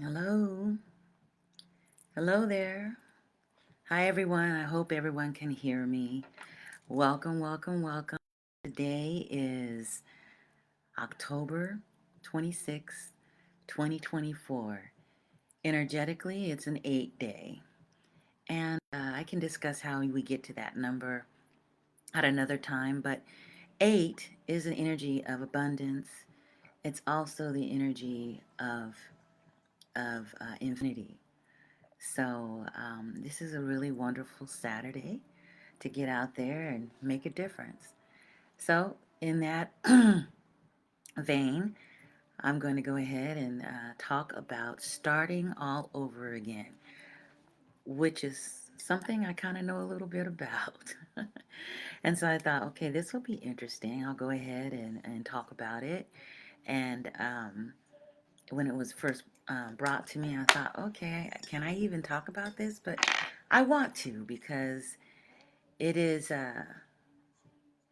Hello. Hello there. Hi, everyone. I hope everyone can hear me. Welcome, welcome, welcome. Today is October 26th, 2024. Energetically, it's an 8 day. And I can discuss how we get to that number at another time. But 8 is an energy of abundance, it's also the energy of infinity. So, this is a really wonderful Saturday to get out there and make a difference. So, in that vein, I'm going to go ahead and talk about starting all over again, which is something I kind of know a little bit about. And so I thought, okay, this will be interesting. I'll go ahead and talk about it. And when it was first brought to me, I thought, okay, can I even talk about this? But I want to because it is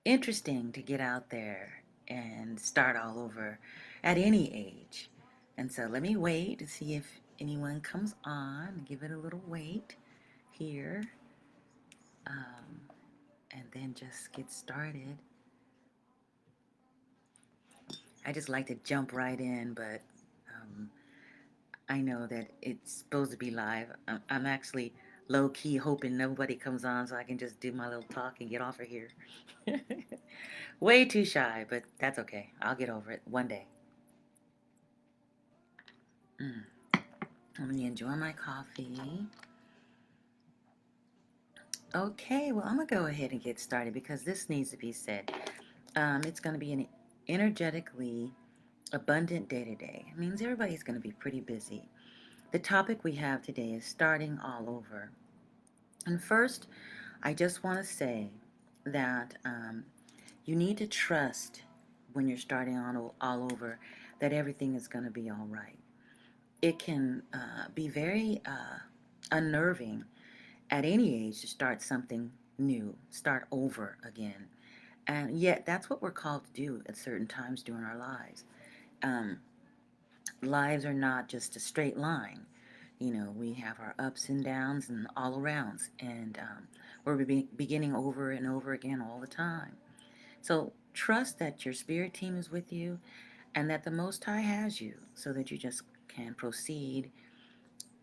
interesting to get out there and start all over at any age. And so let me wait to see if anyone comes on, give it a little wait here, um, and then just get started. I just like to jump right in, but um, I know that it's supposed to be live. I'm actually low key hoping nobody comes on so I can just do my little talk and get off of here. Way too shy, but that's okay. I'll get over it one day. Mm. Let me enjoy my coffee. Okay, well, I'm going to go ahead and get started because this needs to be said. It's going to be an energetically abundant day today. It means everybody's going to be pretty busy. The topic we have today is starting all over. And first, I just want to say that you need to trust when you're starting all over that everything is going to be all right. It can be very unnerving at any age to start something new, start over again. And yet, that's what we're called to do at certain times during our lives. Um, Lives are not just a straight line. You know, we have our ups and downs and all arounds, and we're beginning over and over again all the time. So trust that your spirit team is with you and that the Most High has you so that you just can proceed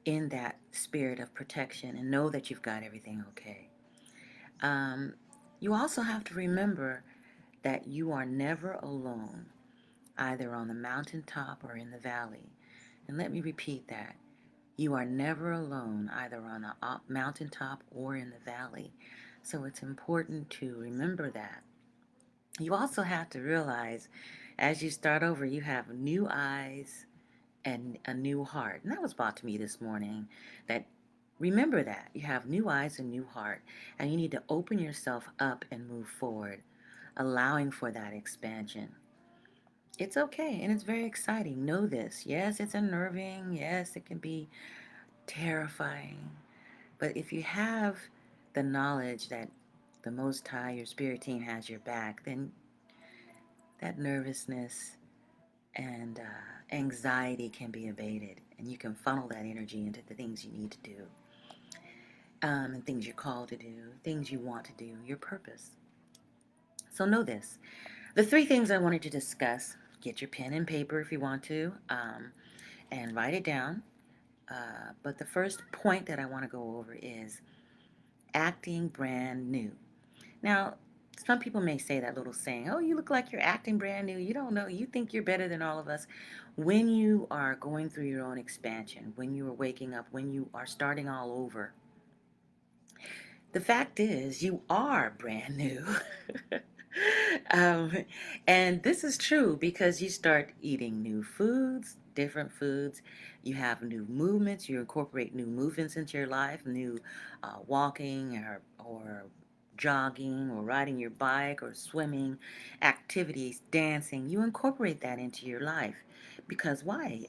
in that spirit of protection and know that you've got everything okay. Um, you also have to remember that you are never alone, either on the mountaintop or in the valley. And let me repeat that. You are never alone, either on the mountaintop or in the valley. So it's important to remember that. You also have to realize as you start over, you have new eyes and a new heart. And that was brought to me this morning that remember that you have new eyes and new heart, and you need to open yourself up and move forward, allowing for that expansion. It's okay and it's very exciting. Know this. Yes, it's unnerving. Yes, it can be terrifying. But if you have the knowledge that the Most High, your spirit team, has your back, then that nervousness and anxiety can be abated, and you can funnel that energy into the things you need to do, and things you're called to do, things you want to do, your purpose. So know this. The three things I wanted to discuss, get your pen and paper if you want to, and write it down. But the first point that I want to go over is acting brand new. Now, some people may say that little saying, oh, you look like you're acting brand new. You don't know. You think you're better than all of us. When you are going through your own expansion, when you are waking up, when you are starting all over, the fact is you are brand new. um, and this is true because you start eating new foods, different foods. You have new movements. You incorporate new movements into your life, new walking or jogging or riding your bike or swimming activities, dancing. You incorporate that into your life because why?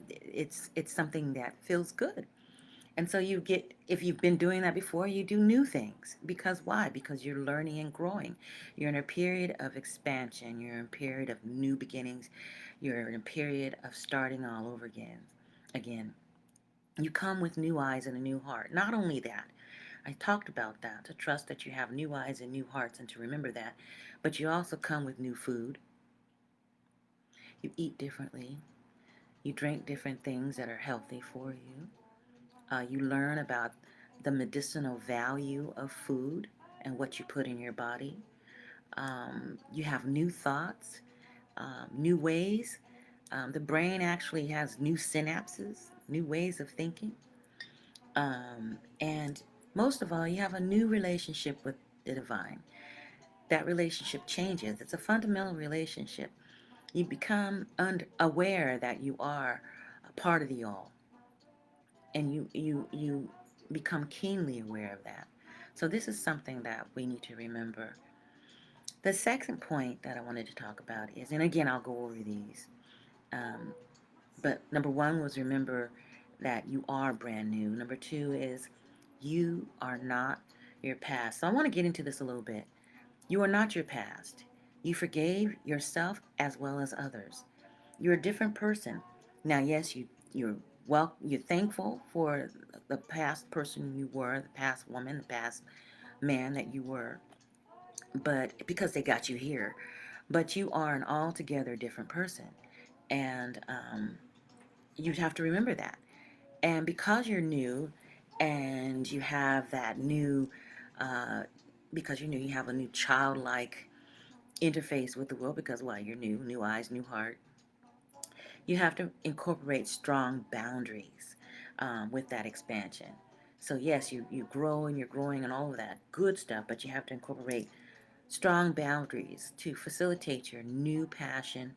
It's something that feels good. And so you get, if you've been doing that before, you do new things. Because why? Because you're learning and growing. You're in a period of expansion. You're in a period of new beginnings. You're in a period of starting all over again. Again. You come with new eyes and a new heart. Not only that, I talked about that, to trust that you have new eyes and new hearts and to remember that, but you also come with new food. You eat differently. You drink different things that are healthy for you. You learn about the medicinal value of food and what you put in your body. You have new thoughts, new ways. The brain actually has new synapses, new ways of thinking. And most of all, you have a new relationship with the divine. That relationship changes. It's a fundamental relationship. You become aware that you are a part of the all, and you become keenly aware of that. So this is something that we need to remember. The second point that I wanted to talk about is, and again, I'll go over these. Um, but number one was remember that you are brand new. Number two is you are not your past. So I want to get into this a little bit. You are not your past. You forgave yourself as well as others. You're a different person. Now, yes, you're thankful for the past person you were, the past woman, the past man that you were, but because they got you here. But you are an altogether different person. And you have to remember that. And because you're new and you have that new, uh, because you're new, you have a new childlike interface with the world because, well, you're new, new eyes, new heart. You have to incorporate strong boundaries with that expansion. So, yes, you grow and you're growing and all of that good stuff, but you have to incorporate strong boundaries to facilitate your new passion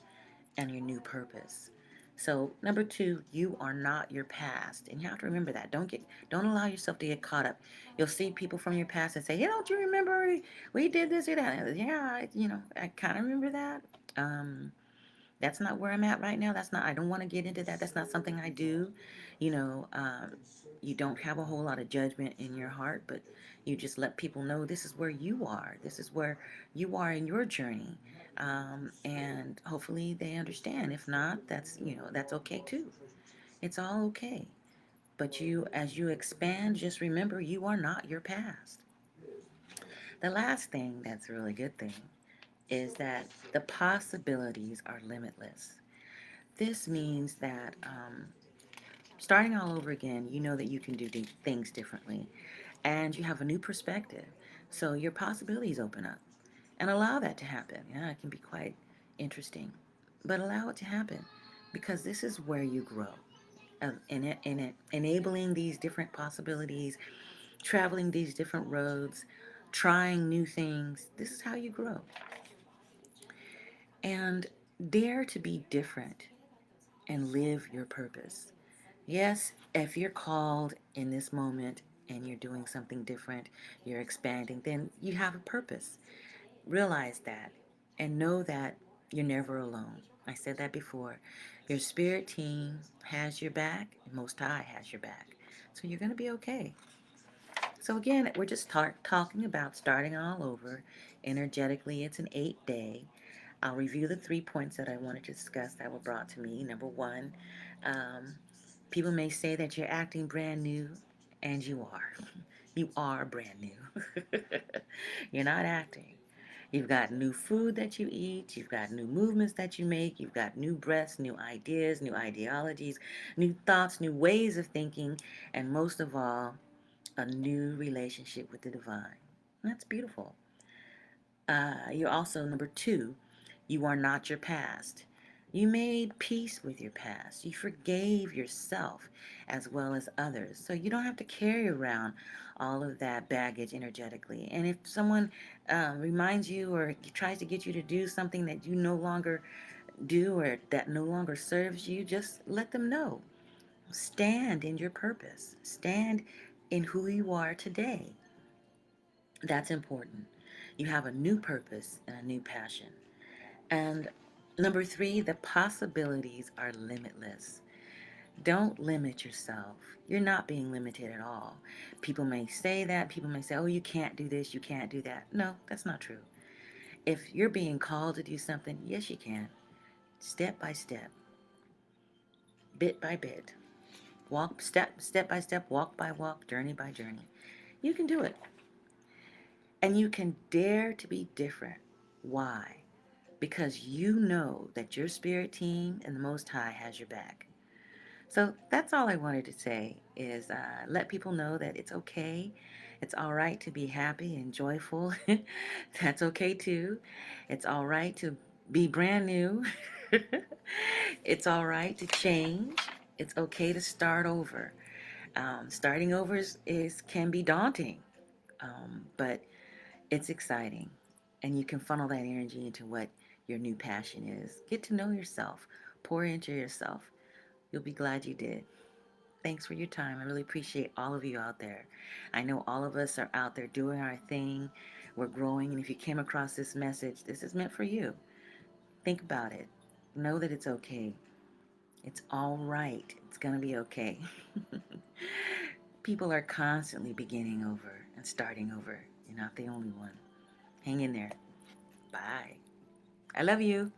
and your new purpose. So number two, you are not your past, and you have to remember that. Don't allow yourself to get caught up. You'll see people from your past and say, "Hey, don't you remember we did this or that?" Yeah, I kind of remember that. Um, that's not where I'm at right now. That's not. I don't want to get into that. That's not something I do. You know, you don't have a whole lot of judgment in your heart, but you just let people know this is where you are. This is where you are in your journey, and hopefully they understand. If not, that's okay too. It's all okay. But as you expand, just remember you are not your past. The last thing that's a really good thing is that the possibilities are limitless. This means that starting all over again, you know that you can do things differently and you have a new perspective. So your possibilities open up and allow that to happen. Yeah, it can be quite interesting, but allow it to happen because this is where you grow. Enabling these different possibilities, traveling these different roads, trying new things. This is how you grow. And dare to be different and live your purpose. Yes, if you're called in this moment and you're doing something different, you're expanding, then you have a purpose. Realize that and know that you're never alone. I said that before. Your spirit team has your back, and Most High has your back. So you're going to be okay. So, again, we're just talking about starting all over. Energetically, it's an 8 day. I'll review the 3 points that I wanted to discuss that were brought to me. Number one, um, people may say that you're acting brand new, and you are. You are brand new. You're not acting. You've got new food that you eat, you've got new movements that you make, you've got new breaths, new ideas, new ideologies, new thoughts, new ways of thinking, and most of all, a new relationship with the divine. That's beautiful. You're also, number two, you are not your past. You made peace with your past. You forgave yourself as well as others. So you don't have to carry around all of that baggage energetically. And if someone reminds you or tries to get you to do something that you no longer do or that no longer serves you, just let them know. Stand in your purpose, stand in who you are today. That's important. You have a new purpose and a new passion. And number three, the possibilities are limitless. Don't limit yourself. You're not being limited at all. People may say that. People may say, oh, you can't do this, you can't do that. No, that's not true. If you're being called to do something, yes, you can. Step by step, bit by bit. Walk step by step, walk by walk, journey by journey. You can do it. And you can dare to be different. Why? Because you know that your spirit team and the Most High has your back. So that's all I wanted to say is let people know that it's okay. It's all right to be happy and joyful. That's okay too. It's all right to be brand new. It's all right to change. It's okay to start over. Starting over is can be daunting, but it's exciting. And you can funnel that energy into what your new passion is. Get to know yourself. Pour into yourself. You'll be glad you did. Thanks for your time. I really appreciate all of you out there. I know all of us are out there doing our thing. We're growing. And if you came across this message, this is meant for you. Think about it. Know that it's okay. It's all right. It's going to be okay. People are constantly beginning over and starting over. You're not the only one. Hang in there. Bye. I love you.